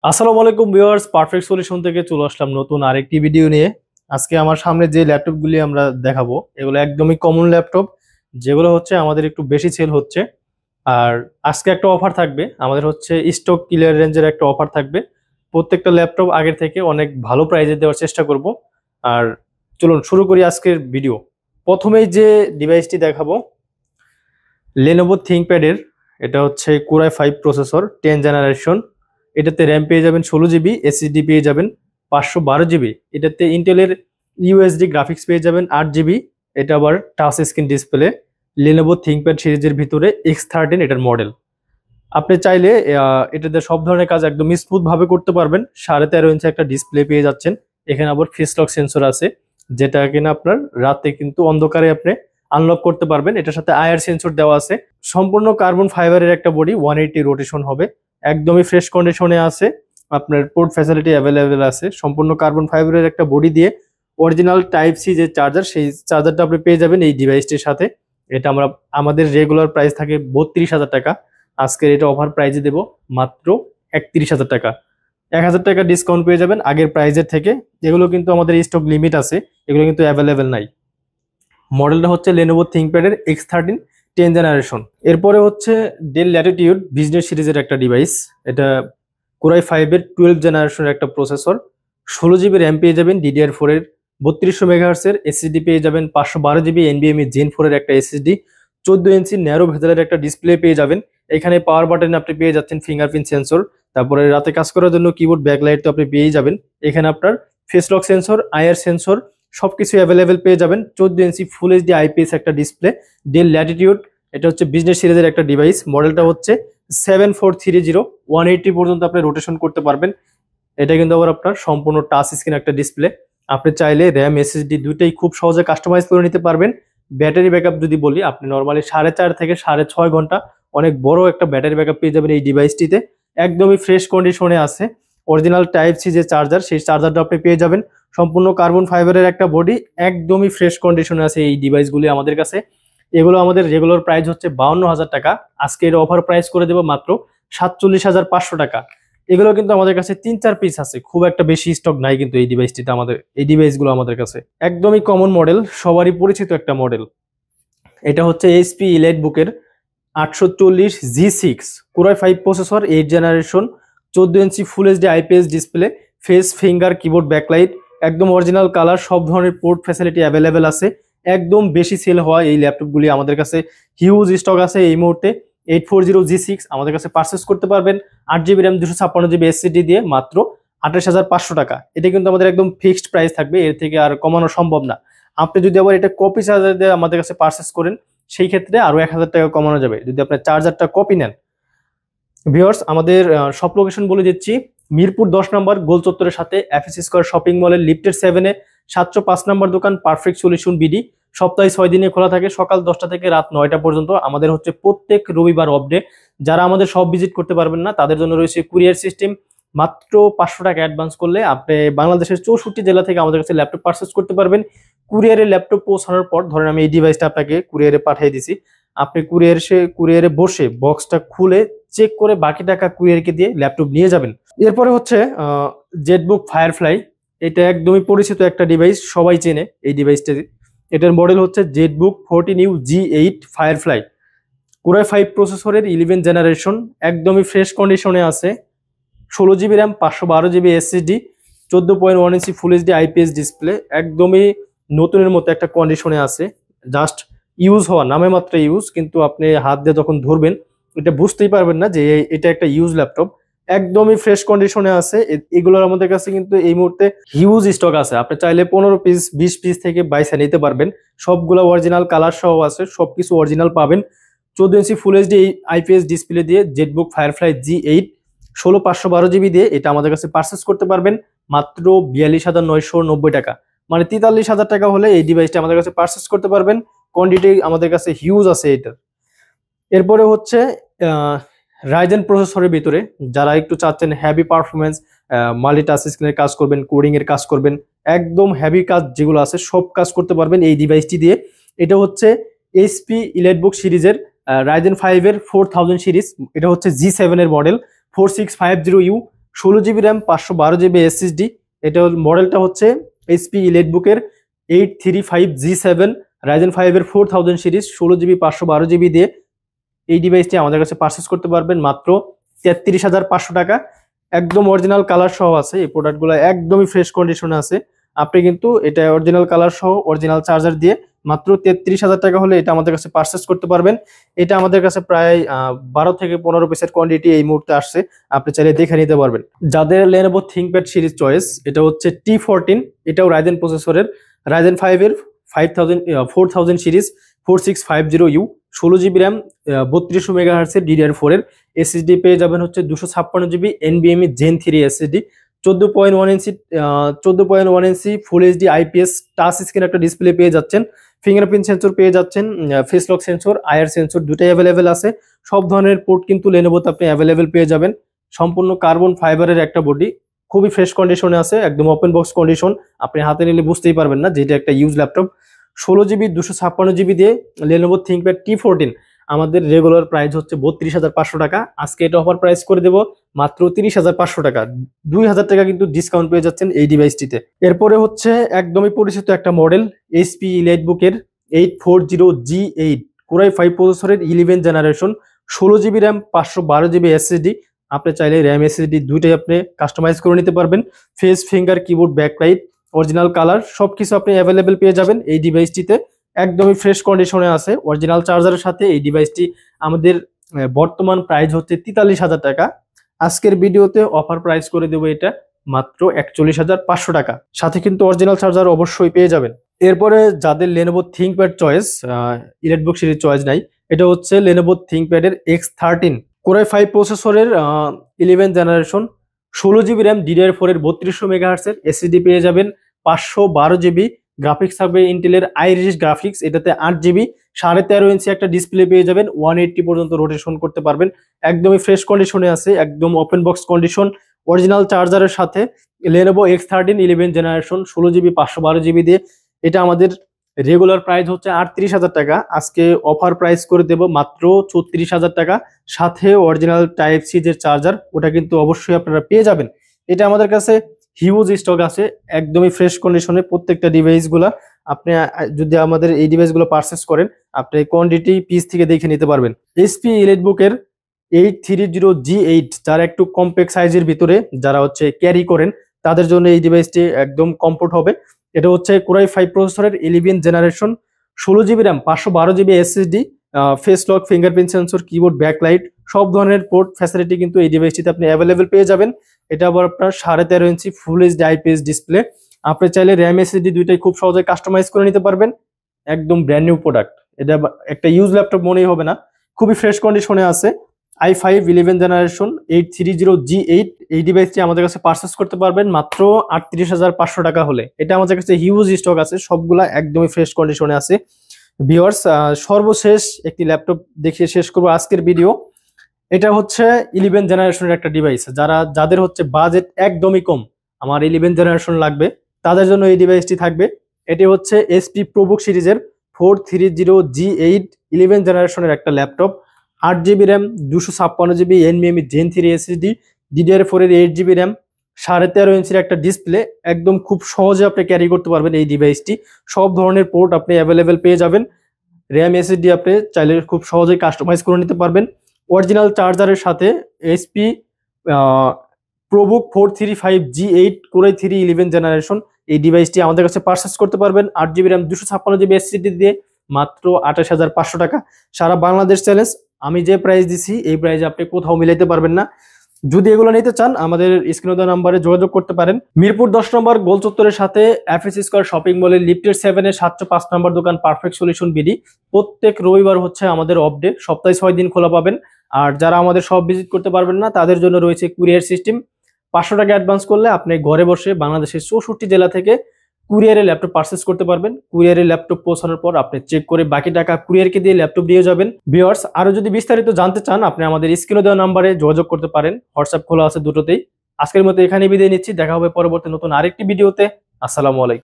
আসসালামু আলাইকুম viewers, perfect solution থেকে চলে আসলাম নতুন আরেকটি ভিডিও নিয়ে। আজকে আমার সামনে যে ল্যাপটপগুলি আমরা দেখাবো এগুলো একদমই কমন ল্যাপটপ, যেগুলো হচ্ছে আমাদের একটু বেশি সেল হচ্ছে। আর আজকে একটা অফার থাকবে, আমাদের হচ্ছে স্টক ক্লিয়ার রেঞ্জের একটা অফার থাকবে। প্রত্যেকটা ল্যাপটপ আগের থেকে অনেক ভালো প্রাইজে দেওয়ার চেষ্টা করব। আর চলুন শুরু করি আজকের ভিডিও। প্রথমেই যে ডিভাইসটি দেখাবো লেনোভো থিংকপ্যাডের, এটা হচ্ছে কোরাই 5 প্রসেসর 10 জেনারেশন। এটাতে র্যাম পেয়ে যাবেন 16 জিবি, এসএসডি পেয়ে যাবেন 512 জিবি। এটাতে ইন্টেলের ইউএসডি গ্রাফিক্স পেয়ে যাবেন 8 জিবি। এটা আবার touch screen display. Lenovo ThinkPad সিরিজের ভিতরে X13 এটার মডেল। আপনি চাইলে এটাতে সব ধরনের কাজ একদম স্মুথ ভাবে করতে পারবেন। 13.5 ইঞ্চি একটা ডিসপ্লে পেয়ে যাচ্ছেন। এখানে আবার ফেস লক সেন্সর আছে, যেটা কিনা আপনার রাতে কিন্তু অন্ধকারে আপনি আনলক করতে পারবেন। এটার সাথে আইআর সেন্সর দেওয়া আছে। সম্পূর্ণ কার্বন ফাইবারের একটা বডি, 180 রোটেশন হবে। একদমই ফ্রেশ কন্ডিশনে আছে। আপনার পোর্ট ফ্যাসিলিটি অ্যাভেলেবেল আছে। সম্পূর্ণ কার্বন ফাইবারের একটা বডি দিয়ে অরিজিনাল টাইপ সি যে চার্জার, সেই চার্জারটা আপনি পেয়ে যাবেন এই ডিভাইসটির সাথে। এটা আমাদের রেগুলার প্রাইস থাকে 32,000 টাকা। আজকের এটা অফার প্রাইজে দেব মাত্র 31,000 টাকা। 1,000 টাকা ডিসকাউন্ট পেয়ে যাবেন আগের প্রাইজের থেকে। এগুলো কিন্তু আমাদের স্টক লিমিট আছে, এগুলো কিন্তু অ্যাভেলেবেল নাই। মডেলটা হচ্ছে লেনোভো থিংকপ্যাডের X13 10 জেনারেশন। এরপরে হচ্ছে ডেল ল্যাটিটিউড বিজনেস সিরিজের একটা ডিভাইস। এটা কোরাই 5 এর 12 জেনারেশনের একটা প্রসেসর। 16 জিবি র্যাম পেয়ে যাবেন DDR4 এর, 3200 মেগাহার্টস এর এসএসডি পেয়ে যাবেন, 512 জিবি NVMe Gen 4 এর একটা এসএসডি, 14 ইঞ্চি ন্যারো ভেজেলের একটা ডিসপ্লে পেয়ে যাবেন। এখানে পাওয়ার বাটনে আপনি পেয়ে যাচ্ছেন ফিঙ্গারপ্রিন্ট সেন্সর। তারপরে রাতে কাজ করার জন্য কিবোর্ড ব্যাকলাইট তো আপনি পেয়েই যাবেন। এখানে আপনার face lock sensor, IR sensor সবকিছু অ্যাভেলেবেল পেয়ে যাবেন। 14 ইঞ্চি ফুল এইচডি আইপিএস একটা ডিসপ্লে। ডেল ল্যাটিটিউড, এটা হচ্ছে বিজনেস সিরিজের একটা ডিভাইস। মডেলটা হচ্ছে 7430, 180 পর্যন্ত আপনি রোটেশন করতে পারবেন। এটা কিন্তু আবার আপনার সম্পূর্ণ টাচ স্ক্রিন একটা ডিসপ্লে। আপনি চাইলে র্যাম এসএসডি দুইটাই খুব সহজে কাস্টমাইজ করে নিতে পারবেন। ব্যাটারি ব্যাকআপ যদি বলি, আপনি নর্মালি 4.5 থেকে 6.5 ঘন্টা অনেক বড় একটা ব্যাটারি ব্যাকআপ পেয়ে যাবেন এই ডিভাইসটিতে। একদমই ফ্রেশ কন্ডিশনে আছে। অরিজিনাল টাইপ সি যে চার্জার, সেই চার্জারটা আপনি পেয়ে যাবেন। সম্পূর্ণ কার্বন ফাইবারের একটা বডি, একদমই ফ্রেশ কন্ডিশনে আছে এই ডিভাইসগুলি আমাদের কাছে। এগুলো আমাদের রেগুলার প্রাইস হচ্ছে 52,000 টাকা। আজকে এর অফার প্রাইস করে দেবো মাত্র 47,500 টাকা। এগুলো কিন্তু আমাদের কাছে 3-4 পিস আছে, খুব একটা বেশি স্টক নাই কিন্তু এই ডিভাইসটিতে। এই ডিভাইসগুলো আমাদের কাছে একদমই কমন মডেল, সবারই পরিচিত একটা মডেল। এটা হচ্ছে এইচপি ইলাইট বুকের 840G6 core i 5 processor 8 generation, 14 inch full HD IPS display, face finger keyboard backlight, একদম অরিজিনাল কালার, সব ধরনের পোর্ট ফ্যাসিলিটি অ্যাভেলেবেল আছে। একদম বেশি সেল হওয়া এই ল্যাপটপগুলি আমাদের কাছে হিউজ স্টক আছে এই মুহূর্তে। 840G6 আমাদের কাছে পারচেস করতে পারবেন 8 জিবি র্যাম 256 জিবি এসএসডি দিয়ে মাত্র 28,500 টাকা। এটা কিন্তু আমাদের একদম ফিক্সড প্রাইস থাকবে, এর থেকে আর কমানো সম্ভব না। আপনি যদি আবার এটা কপি চার্জার দিয়ে আমাদের কাছে পারচেস করেন, সেই ক্ষেত্রে আরো 1,000 টাকা কমানো যাবে যদি আপনার চার্জারটা কপি নেন। ভিউয়ার্স, আমাদের সব লোকেশন বলে দিচ্ছি। মিরপুর 10 নম্বর গোল চত্বরের সাথে এফএসসি স্কয়ার শপিং মলের লিফটের 7-এ 705 নম্বর দোকান পারফেক্ট সলিউশন বিডি। সপ্তাহে 6 দিনে খোলা থাকে, সকাল 10টা থেকে রাত 9টা পর্যন্ত। আমাদের হচ্ছে প্রত্যেক রবিবার অফ ডে। যারা আমাদের সব ভিজিট করতে পারবেন না, তাদের জন্য রয়েছে কুরিয়ার সিস্টেম। মাত্র 500 টাকা অ্যাডভান্স করলে আপনি বাংলাদেশের 64 জেলা থেকে আমাদের কাছে ল্যাপটপ পারচেস করতে পারবেন। কুরিয়ারে ল্যাপটপ পৌঁছানোর পর, ধরেন আমি এই ডিভাইসটা আপনাকে কুরিয়ারে পাঠিয়ে দিছি, আপনি কুরিয়ারে বসে বক্সটা খুলে চেক করে বাকি টাকা কুরিয়ারকে দিয়ে ল্যাপটপ নিয়ে যাবেন। এরপরে হচ্ছে জেটবুক ফায়ারফ্লাই। এটা একদমই পরিচিত একটা ডিভাইস, সবাই চেনে এই ডিভাইসটা। এটার মডেল হচ্ছে জেটবুক 14UG8 ফায়ারফ্লাই কোরাই 5 প্রসেসরের 11 জেনারেশন। একদমই ফ্রেশ কন্ডিশনে আছে। 16 GB RAM, 512 GB SSD, 14.1 inch full HD IPS display. একদমই নতুনের মতো একটা কন্ডিশনে আছে। জাস্ট ইউজ হওয়া, নামে মাত্র ইউজ, কিন্তু আপনি হাত দিয়ে যখন ধরবেন এটা বুঝতেই পারবেন না যে এটা একটা ইউজ ল্যাপটপ। একদমই ফ্রেশ কন্ডিশনে আছে। এগুলোর আমাদের কাছে কিন্তু এই মুহূর্তে হিউজ স্টক আছে। আপনি চাইলে 15 পিস 20 পিস থেকে বাইসা নিতে পারবেন। সবগুলো অরিজিনাল কালার সহ আছে, সবকিছু অরিজিনাল পাবেন। 14 inch full HD IPS display দিয়ে জেটবুক ফায়ারফ্লাই G8 16/512 জিবি দিয়ে এটা আমাদের কাছে পারচেস করতে পারবেন মাত্র 42,990 টাকা। মানে 43,000 টাকা হলে এই ডিভাইসটা আমাদের কাছে পারচেস করতে পারবেন। কোয়ান্টিটি আমাদের কাছে হিউজ আছে এটার। এরপরে হচ্ছে রাইজেন প্রসেসরের ভিতরে যারা একটু চাচ্ছেন হ্যাভি পারফরমেন্স, মাল্টিটাস্ক স্ক্রিনের কাজ করবেন, কোডিং এর কাজ করবেন, একদম হ্যাভি কাজ যেগুলো আছে সব কাজ করতে পারবেন এই ডিভাইসটি দিয়ে। এটা হচ্ছে এইচপি ইলাইটবুক সিরিজের রাইজেন 5 এর 4000 সিরিজ। এটা হচ্ছে G7 এর model 4650U, 16 GB RAM 512 GB SSD। এটা মডেলটা হচ্ছে এইচপি ইলিটবুকের 835G7 Ryzen 5 এর 4000 সিরিজ 16 GB 512 GB দিয়ে এই ডিভাইসটি আমাদের কাছে পারচেস করতে পারবেন মাত্র 33,500 টাকা। একদম অরিজিনাল কালার সহ আছে, এই প্রোডাক্টগুলো একদমই ফ্রেশ কন্ডিশনে আছে। আপনি কিন্তু এটা অরিজিনাল কালার সহ অরিজিনাল চার্জার দিয়ে মাত্র 33,000 টাকা হলে এটা আমাদের কাছে পারচেস করতে পারবেন। এটা আমাদের কাছে প্রায় 12 থেকে 15 পিসের কোয়ান্টিটি এই মুহূর্তে আসছে, আপনি চাইলে দেখে নিতে পারবেন। যাদের Lenovo ThinkPad সিরিজ চয়েস, এটা হচ্ছে T14, এটাও রাইজেন প্রসেসরের Ryzen 5 এর 4000 series 4650U 16 GB RAM 3200 MHz এর DDR4 এর SSD পেয়ে যাবেন হচ্ছে 256 GB NVMe Gen 3 SSD 14.1 inch full HD IPS touch screen একটা ডিসপ্লে পেয়ে যাচ্ছেন, ফিঙ্গারপ্রিন্ট সেন্সর পেয়ে যাচ্ছেন, face lock sensor, IR sensor দুটাই অ্যাভেলেবেল আছে। সব ধরনের পোর্ট কিন্তু লেনোভোতে আপনি অ্যাভেলেবেল পেয়ে যাবেন। সম্পূর্ণ কার্বন ফাইবারের একটা বডি, খুবই ফ্রেশ কন্ডিশনে আছে, একদম ওপেন বক্স কন্ডিশন। আপনি হাতে নিলে বুঝতেই পারবেন না যে এটা একটা ইউজ ল্যাপটপ। 16 GB 256 GB দিয়ে Lenovo ThinkPad T14 আমাদের রেগুলার প্রাইস হচ্ছে 32,500 টাকা। আজকে এটা অফার প্রাইস করে দেব মাত্র 30,500 টাকা। 2,000 টাকা কিন্তু ডিসকাউন্ট পেয়ে যাচ্ছেন এই ডিভাইসটিতে। এরপরে হচ্ছে একদমই পরিচিত একটা model HP ইলিটবুকের 840G8 Core i5 প্রসেসরের 11 generation 16 GB RAM 512 GB SSD। আপনি চাইলে র্যাম SSD দুইটাই আপনি কাস্টমাইজ করে নিতে পারবেন। Face, finger, keyboard, backlight, original colour সবকিছু আপনি অ্যাভেলেবেল পেয়ে যাবেন এই ডিভাইসটিতে। একদমই ফ্রেশ কন্ডিশনে আছে অরিজিনাল চার্জারের সাথে। এই ডিভাইসটি আমাদের বর্তমান প্রাইস হচ্ছে 43,000 টাকা। আজকের ভিডিওতে অফার প্রাইস করে দেবো এটা মাত্র 41,500 টাকা, সাথে কিন্তু অরিজিনাল চার্জার অবশ্যই পেয়ে যাবেন। এরপরে যাদের Lenovo ThinkPad choice, EliteBook series choice নাই, এটা হচ্ছে Lenovo ThinkPad এর X13 Core i5 প্রসেসরের 11 জেনারেশন 16 GB র্যাম DDR4 এর 3200 MHz এর SSD পেয়ে যাবেন, 512 GB গ্রাফিক্স থাকবে ইন্টেলের আইরিশ গ্রাফিক্স, এটাতে 8 GB 13.5 ইঞ্চি একটা ডিসপ্লে পেয়ে যাবেন, 180 পর্যন্ত রোটেশন করতে পারবেন। একদমই ফ্রেশ কন্ডিশনে আছে, একদম ওপেন বক্স কন্ডিশন, অরিজিনাল চার্জারের সাথে Lenovo X13 11 generation 16 GB 512 GB দিয়ে এটা আমাদের রেগুলার প্রাইস হচ্ছে 38,000 টাকা। আজকে অফার প্রাইস করে দেব মাত্র 34,000 টাকা, সাথে অরিজিনাল টাইপ সি যে চার্জার ওটা কিন্তু অবশ্যই আপনারা পেয়ে যাবেন। এটা আমাদের কাছে হিউজ স্টক আছে, একদমই ফ্রেশ কন্ডিশনে প্রত্যেকটা ডিভাইসগুলো। আপনি যদি আমাদের এই ডিভাইসগুলো পারচেস করেন, আপনি কোয়ান্টিটি পিস থেকে দেখে নিতে পারবেন। এইচপি ইলিটবুকের 830G8 যারা একটু কম্প্যাক্ট সাইজের ভিতরে যারা হচ্ছে ক্যারি করেন, তাদের জন্য এই ডিভাইসটি একদম কমফোর্ট হবে। এটা হচ্ছে Core i5 প্রসেসরের 11 generation 16 GB RAM 512 GB SSD, face lock, fingerprint sensor, keyboard, backlight সব ধরনের পোর্ট ফ্যাসিলিটি কিন্তু এই ডিভাইসটিতে আপনি অ্যাভেলেবেল পেয়ে যাবেন। এটা আবার আপনার 13.5 ইঞ্চি ফুল এইচডি IPS ডিসপ্লে। আপনি চাইলে র্যাম SSD দুইটাই খুব সহজে কাস্টমাইজ করে নিতে পারবেন। একদম ব্র্যান্ড নিউ প্রোডাক্ট, এটা একটা ইউজ ল্যাপটপ মনেই হবে না, খুবই ফ্রেশ কন্ডিশনে আছে। i5 11 জেনারেশন 830G8 এই ডিভাইসটি আমাদের কাছে পারচেস করতে পারবেন মাত্র 38,500 টাকা হলে। এটা আমাদের কাছে হিউজ স্টক আছে, সবগুলা একদমই ফ্রেশ কন্ডিশনে আছে। ভিউয়ার্স, সর্বশেষ একটি ল্যাপটপ দেখিয়ে শেষ করবো আজকের ভিডিও। এটা হচ্ছে 11 জেনারেশনের একটা ডিভাইস, যাদের হচ্ছে বাজেট একদমই কম, আমার 11 জেনারেশন লাগবে, তাদের জন্য এই ডিভাইসটি থাকবে। এটি হচ্ছে এইচপি প্রোবুক সিরিজের 430G8 11 জেনারেশনের একটা laptop, 8 GB RAM 256 GB NVMe Gen 3 SSD, DDR4 এর 8 GB র্যাম, 13.5 ইঞ্চির একটা ডিসপ্লে। একদম খুব সহজে আপনি ক্যারি করতে পারবেন এই ডিভাইসটি। সব ধরনের পোর্ট আপনি অ্যাভেলেবেল পেয়ে যাবেন। র্যাম SSD আপনি চাইলে খুব সহজেই কাস্টমাইজ করে নিতে পারবেন। অরিজিনাল চার্জারের সাথে HP ProBook 435G8 Core i3 11 generation এই ডিভাইসটি আমাদের কাছে পারচেস করতে পারবেন 8 GB র্যাম 256 GB SSD দিয়ে মাত্র 28,500 টাকা। সারা বাংলাদেশ চ্যালেঞ্জ, আমি যে প্রাইস দিছি এই প্রাইসে আপনি কোথাও মিলাইতে পারবেন না। যদি এগুলো নিতে চান আমাদের স্ক্রিনে দেওয়া নাম্বারে যোগাযোগ করতে পারেন। মিরপুর 10 নম্বর গোল চত্বরের সাথে FS স্কয়ার শপিং মলের লিফটের 7 এর 705 নম্বর দোকান পারফেক্ট সলিউশন বিডি। প্রত্যেক রবিবার হচ্ছে আমাদের অফ ডে, সপ্তাহে 6 দিন খোলা পাবেন। আর যারা আমাদের সব ভিজিট করতে পারবেন না তাদের জন্য রয়েছে কুরিয়ার সিস্টেম। 500 টাকা অ্যাডভান্স করলে আপনি ঘরে বসে বাংলাদেশের 64 জেলা থেকে কুরিয়ারে ল্যাপটপ পারচেস করতে পারবেন। কুরিয়ারে ল্যাপটপ পৌঁছানোর পর আপনি চেক করে বাকি টাকা কুরিয়ারকে দিয়ে ল্যাপটপ দিয়ে যাবেন। ভিউয়ার্স, আরো যদি বিস্তারিত জানতে চান আপনি আমাদের স্ক্রিনে দেওয়া নাম্বারে যোগাযোগ করতে পারেন, হোয়াটসঅ্যাপ খোলা আছে দুটোতেই। আজকের মতো এখানেই বিদায় নিচ্ছি, দেখা হবে পরবর্তী নতুন আরেকটি ভিডিওতে। আসসালামু আলাইকুম।